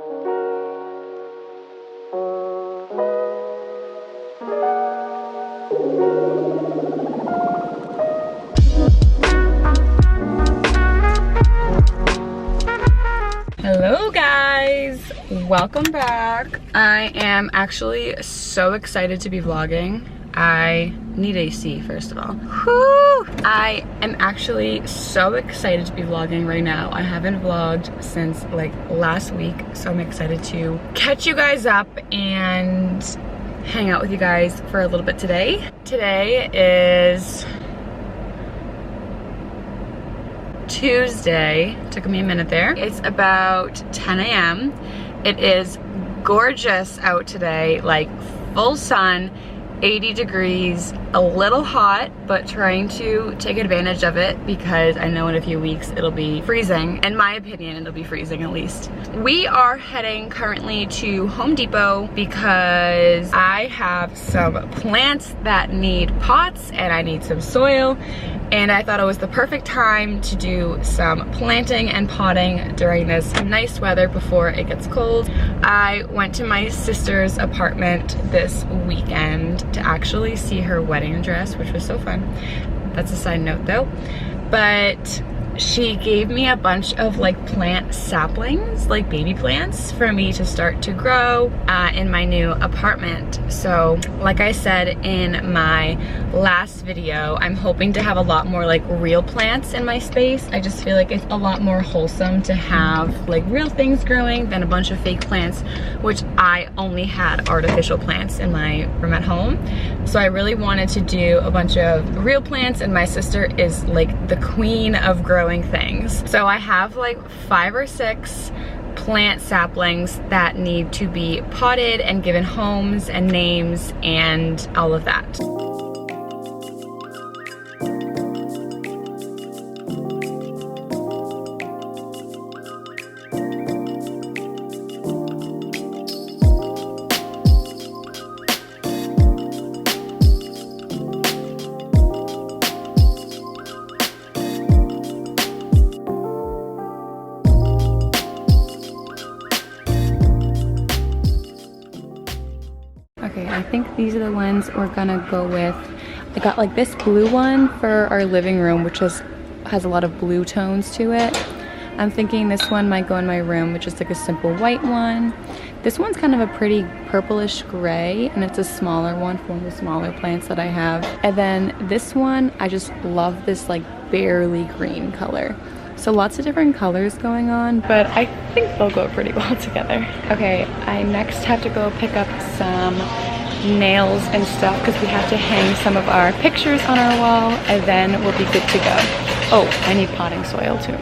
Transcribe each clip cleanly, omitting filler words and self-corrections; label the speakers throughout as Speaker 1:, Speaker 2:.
Speaker 1: Hello guys, welcome back. I am actually so excited to be vlogging. I need AC first of all. Whew! I am actually so excited to be vlogging right now. I haven't vlogged since like last week, so I'm excited to catch you guys up and hang out with you guys for a little bit today. Today is Tuesday. Took me a minute there. It's about 10 a.m. It is gorgeous out today, like full sun, 80 degrees, a little hot, but trying to take advantage of it because I know in a few weeks it'll be freezing. In my opinion, it'll be freezing at least. We are heading currently to Home Depot because I have some plants that need pots and I need some soil, and I thought it was the perfect time to do some planting and potting during this nice weather before it gets cold. I went to my sister's apartment this weekend to actually see her wedding dress, which was so fun. That's a side note though. But she gave me a bunch of like plant saplings, like baby plants for me to start to grow in my new apartment. So like I said in my last video, I'm hoping to have a lot more like real plants in my space. I just feel like it's a lot more wholesome to have like real things growing than a bunch of fake plants, which I only had artificial plants in my room at home. So I really wanted to do a bunch of real plants, and my sister is like the queen of growing things. So I have like 5 or 6 plant saplings that need to be potted and given homes and names and all of that. Okay, I think these are the ones we're gonna go with. I got like this blue one for our living room, which has a lot of blue tones to it. I'm thinking this one might go in my room, which is like a simple white one. This one's kind of a pretty purplish gray, and it's a smaller one for one of the smaller plants that I have. And then this one, I just love this like barely green color. So lots of different colors going on, but I think they'll go pretty well together. Okay, I next have to go pick up some nails and stuff because we have to hang some of our pictures on our wall, and then we'll be good to go. Oh, I need potting soil too.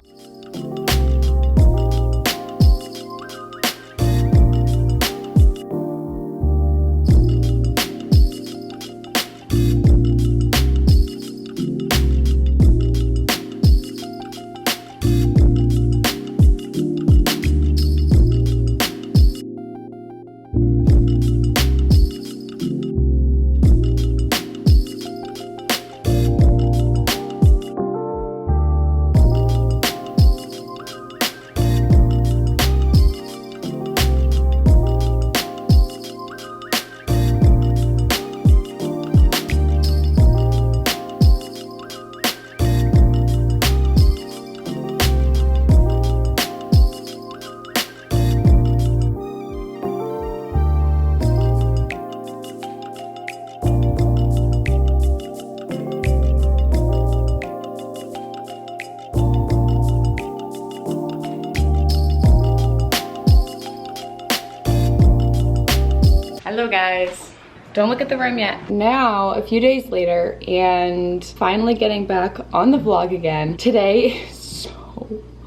Speaker 1: Hello guys. Don't look at the room yet. Now, a few days later, and finally getting back on the vlog again. Today is so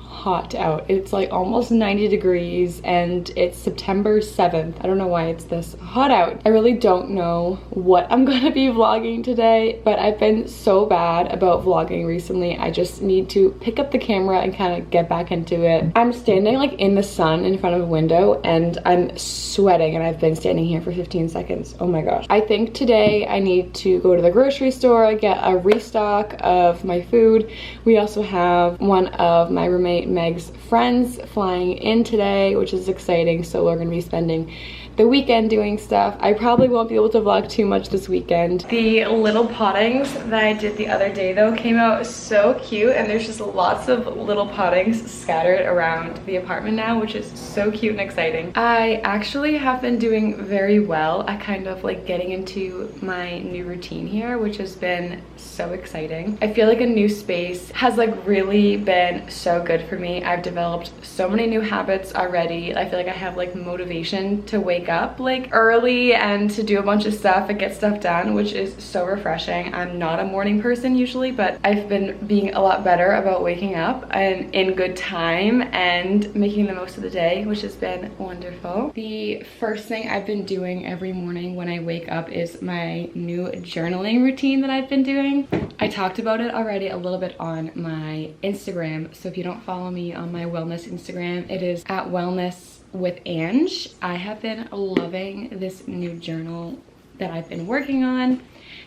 Speaker 1: hot out. It's like almost 90 degrees and it's September 7th. I don't know why it's this hot out. I really don't know what I'm gonna be vlogging today, but I've been so bad about vlogging recently. I just need to pick up the camera and kind of get back into it. I'm standing like in the sun in front of a window and I'm sweating, and I've been standing here for 15 seconds. Oh my gosh. I think today I need to go to the grocery store, get a restock of my food. We also have one of my roommate Meg's friends flying in today, which is exciting. So we're gonna be spending the weekend doing stuff. I probably won't be able to vlog too much this weekend. The little pottings that I did the other day though came out so cute, and there's just lots of little pottings scattered around the apartment now, which is so cute and exciting. I actually have been doing very well at kind of like getting into my new routine here, which has been so exciting. I feel like a new space has like really been so good for me. I've developed so many new habits already. I feel like I have like motivation to wake up like early and to do a bunch of stuff and get stuff done, which is so refreshing. I'm not a morning person usually, but I've been being a lot better about waking up and in good time and making the most of the day, which has been wonderful. The first thing I've been doing every morning when I wake up is my new journaling routine that I've been doing. I talked about it already a little bit on my Instagram, so if you don't follow me on my wellness Instagram, it is at wellness with Ange. I have been loving this new journal that I've been working on.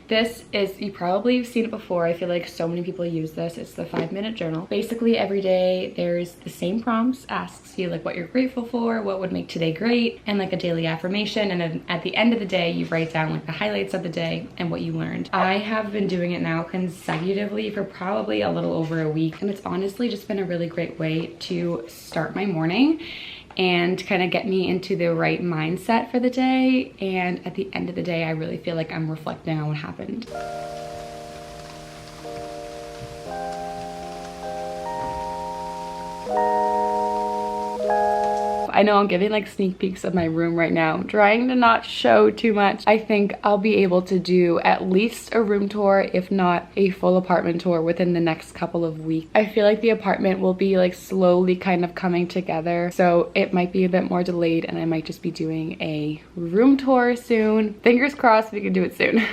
Speaker 1: This is, you probably have seen it before. I feel like so many people use this. It's the 5-minute journal. Basically every day there's the same prompts, asks you like what you're grateful for, what would make today great, and like a daily affirmation. And then at the end of the day, you write down like the highlights of the day and what you learned. I have been doing it now consecutively for probably a little over a week. And it's honestly just been a really great way to start my morning and kind of get me into the right mindset for the day. And at the end of the day, I really feel like I'm reflecting on what happened. I know I'm giving like sneak peeks of my room right now. I'm trying to not show too much. I think I'll be able to do at least a room tour, if not a full apartment tour, within the next couple of weeks. I feel like the apartment will be like slowly kind of coming together, so it might be a bit more delayed and I might just be doing a room tour soon. Fingers crossed we can do it soon.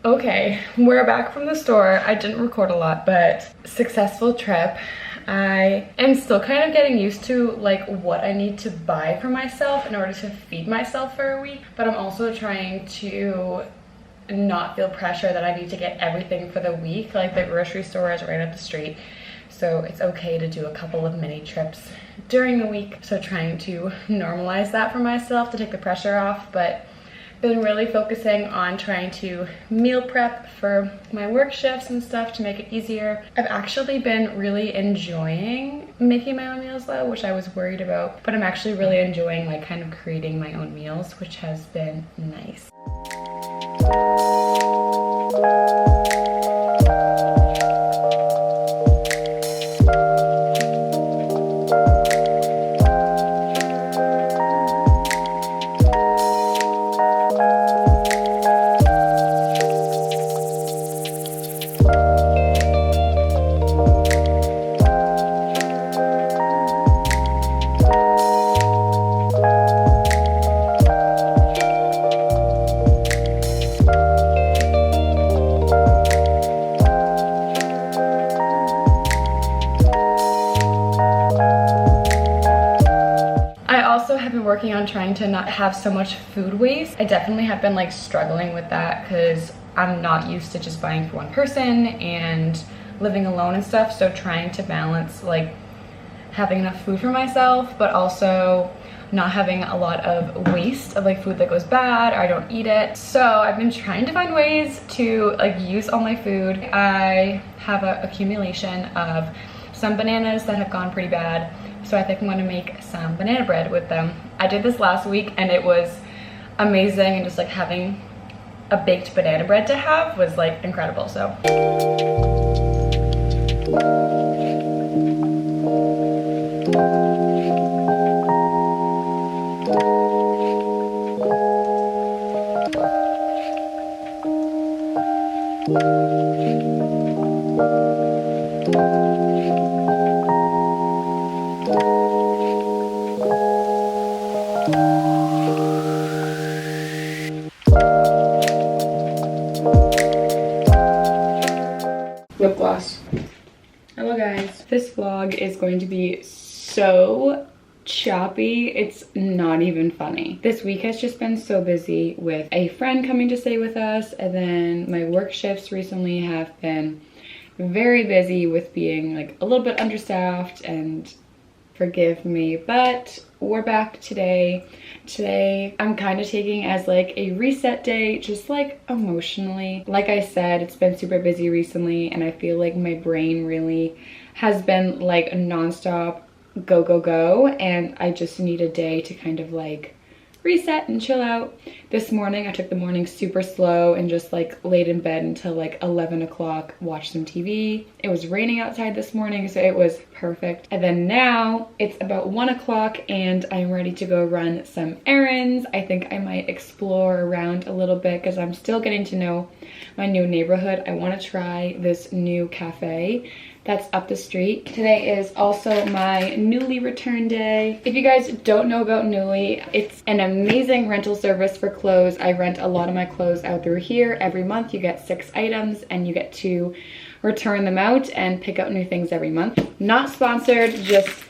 Speaker 1: Okay, we're back from the store. I didn't record a lot, but successful trip. I am still kind of getting used to like what I need to buy for myself in order to feed myself for a week, but I'm also trying to not feel pressure that I need to get everything for the week. Like the grocery store is right up the street, so it's okay to do a couple of mini trips during the week. So trying to normalize that for myself to take the pressure off, but been really focusing on trying to meal prep for my work shifts and stuff to make it easier. I've actually been really enjoying making my own meals though, which I was worried about, but I'm actually really enjoying like kind of creating my own meals, which has been nice. Working on trying to not have so much food waste. I definitely have been like struggling with that because I'm not used to just buying for one person and living alone and stuff, so trying to balance like having enough food for myself but also not having a lot of waste of like food that goes bad or I don't eat it. So I've been trying to find ways to like use all my food. I have an accumulation of some bananas that have gone pretty bad, so I think I'm gonna make some banana bread with them. I did this last week and it was amazing, and just like having a baked banana bread to have was like incredible. So lip gloss. Hello guys. This vlog is going to be so choppy. It's not even funny. This week has just been so busy with a friend coming to stay with us, and then my work shifts recently have been very busy with being like a little bit understaffed, and forgive me, but we're back today. Today I'm kind of taking as like a reset day, just like emotionally. Like I said, it's been super busy recently, and I feel like my brain really has been like nonstop go go go, and I just need a day to kind of like reset and chill out. This morning I took the morning super slow and just like laid in bed until like 11 o'clock, watched some TV. It was raining outside this morning, so it was perfect. And then now it's about 1 o'clock and I'm ready to go run some errands. I think I might explore around a little bit because I'm still getting to know my new neighborhood. I want to try this new cafe that's up the street. Today is also my Nuuly return day. If you guys don't know about Nuuly, it's an amazing rental service for clothes. I rent a lot of my clothes out through here. Every month you get 6 items and you get to return them out and pick out new things every month. Not sponsored, just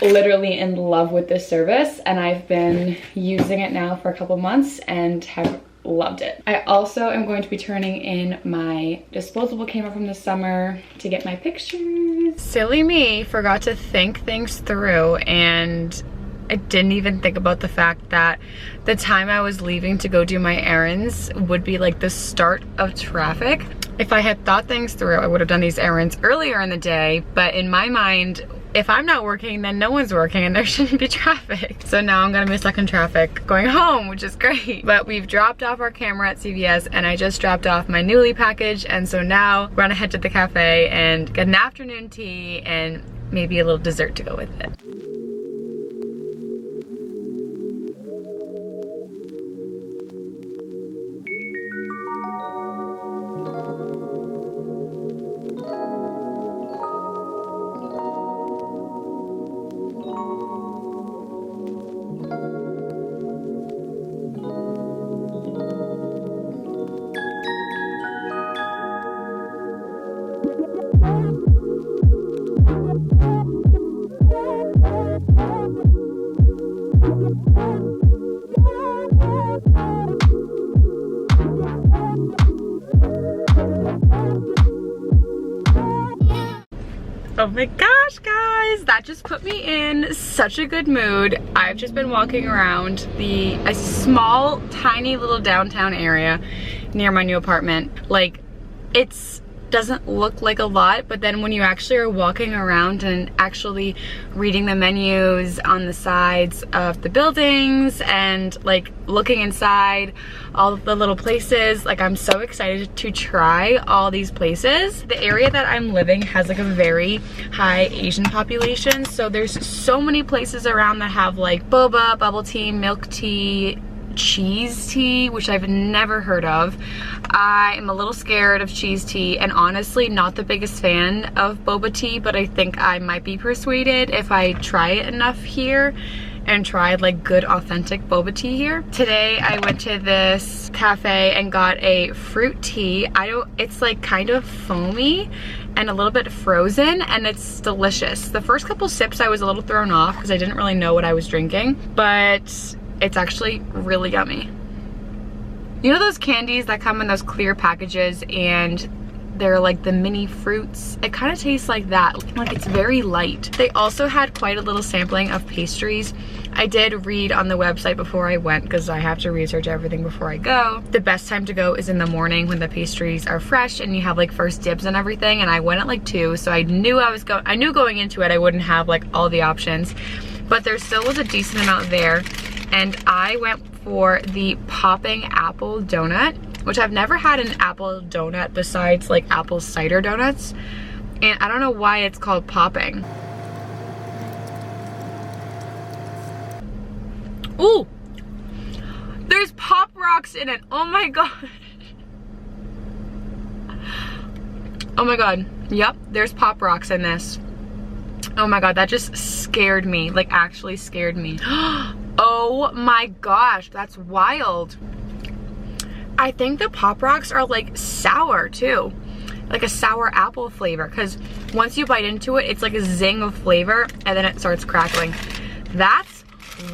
Speaker 1: literally in love with this service, and I've been using it now for a couple months and have loved it. I also am going to be turning in my disposable camera from the summer to get my pictures. Silly me, forgot to think things through, and I didn't even think about the fact that the time I was leaving to go do my errands would be like the start of traffic. If I had thought things through, I would have done these errands earlier in the day, but in my mind, if I'm not working, then no one's working and there shouldn't be traffic. So now I'm gonna be stuck in traffic going home, which is great. But we've dropped off our camera at CVS, and I just dropped off my Nuuly package, and so now we're gonna head to the cafe and get an afternoon tea and maybe a little dessert to go with it. Oh my gosh, guys, that just put me in such a good mood. I've just been walking around a small, tiny little downtown area near my new apartment. Like, it's doesn't look like a lot, but then when you actually are walking around and actually reading the menus on the sides of the buildings and like looking inside all of the little places, like I'm so excited to try all these places. The area that I'm living has like a very high Asian population, so there's so many places around that have like boba, bubble tea, milk tea, cheese tea, which I've never heard of. I am a little scared of cheese tea, and honestly not the biggest fan of boba tea, but I think I might be persuaded if I try it enough here and tried like good authentic boba tea here. Today I went to this cafe and got a fruit tea. It's like kind of foamy and a little bit frozen, and it's delicious. The first couple sips I was a little thrown off because I didn't really know what I was drinking, but it's actually really yummy. You know those candies that come in those clear packages and they're like the mini fruits? It kind of tastes like that. Like, it's very light. They also had quite a little sampling of pastries. I did read on the website before I went, because I have to research everything before I go. The best time to go is in the morning when the pastries are fresh and you have like first dibs and everything, and I went at like 2, so I knew going into it I wouldn't have like all the options, but there still was a decent amount there. And I went for the popping apple donut, which I've never had an apple donut besides like apple cider donuts. And I don't know why it's called popping. Ooh, there's Pop Rocks in it. Oh my god. Oh my god. Yep, there's Pop Rocks in this. Oh my god, that just scared me. Like, actually scared me. Oh my gosh, that's wild. I think the Pop Rocks are like sour too. Like a sour apple flavor, because once you bite into it, it's like a zing of flavor and then it starts crackling. That's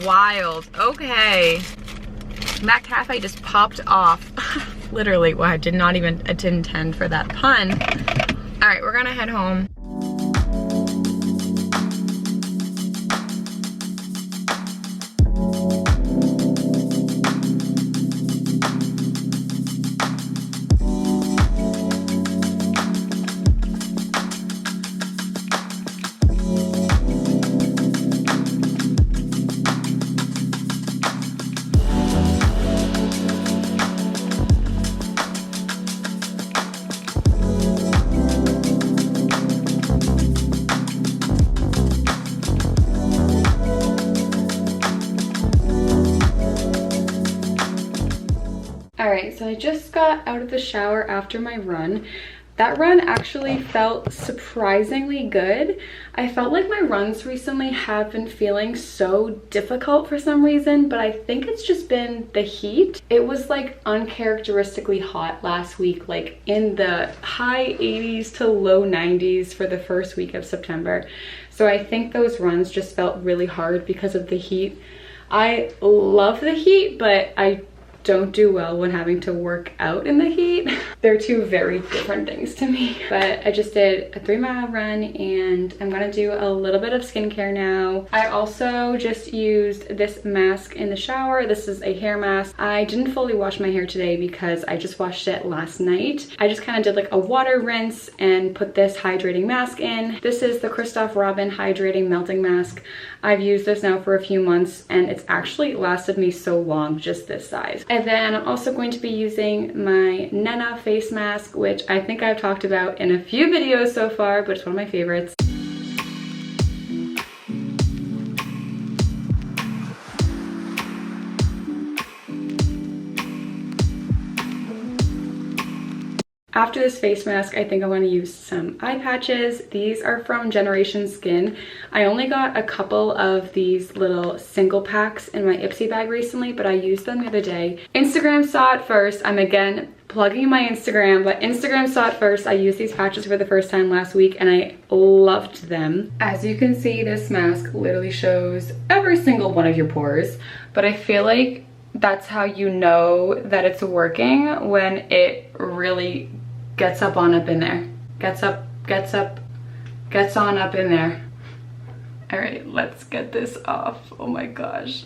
Speaker 1: wild. Okay. That cafe just popped off. Literally, well, I didn't intend for that pun. All right, we're gonna head home. Alright, so I just got out of the shower after my run. That run actually felt surprisingly good. I felt like my runs recently have been feeling so difficult for some reason, but I think it's just been the heat. It was like uncharacteristically hot last week, like in the high 80s to low 90s for the first week of September. So I think those runs just felt really hard because of the heat. I love the heat, but I don't do well when having to work out in the heat. They're two very different things to me. But I just did a 3-mile run and I'm gonna do a little bit of skincare now. I also just used this mask in the shower. This is a hair mask. I didn't fully wash my hair today because I just washed it last night. I just kind of did like a water rinse and put this hydrating mask in. This is the Christoph Robin Hydrating Melting Mask. I've used this now for a few months and it's actually lasted me so long, just this size. And then I'm also going to be using my Nena face mask, which I think I've talked about in a few videos so far, but it's one of my favorites. After this face mask, I think I want to use some eye patches. These are from Generation Skin. I only got a couple of these little single packs in my Ipsy bag recently, but I used them the other day. Instagram saw it first. I'm again plugging my Instagram, but Instagram saw it first. I used these patches for the first time last week and I loved them. As you can see, this mask literally shows every single one of your pores, but I feel like that's how you know that it's working, when it really gets up on up in there. Gets on up in there. All right, let's get this off. Oh my gosh.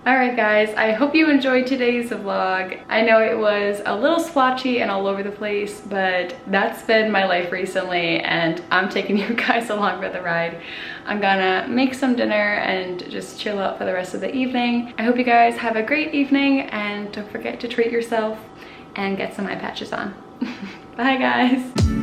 Speaker 1: Alright guys, I hope you enjoyed today's vlog. I know it was a little splotchy and all over the place, but that's been my life recently and I'm taking you guys along for the ride. I'm gonna make some dinner and just chill out for the rest of the evening. I hope you guys have a great evening and don't forget to treat yourself and get some eye patches on. Bye guys!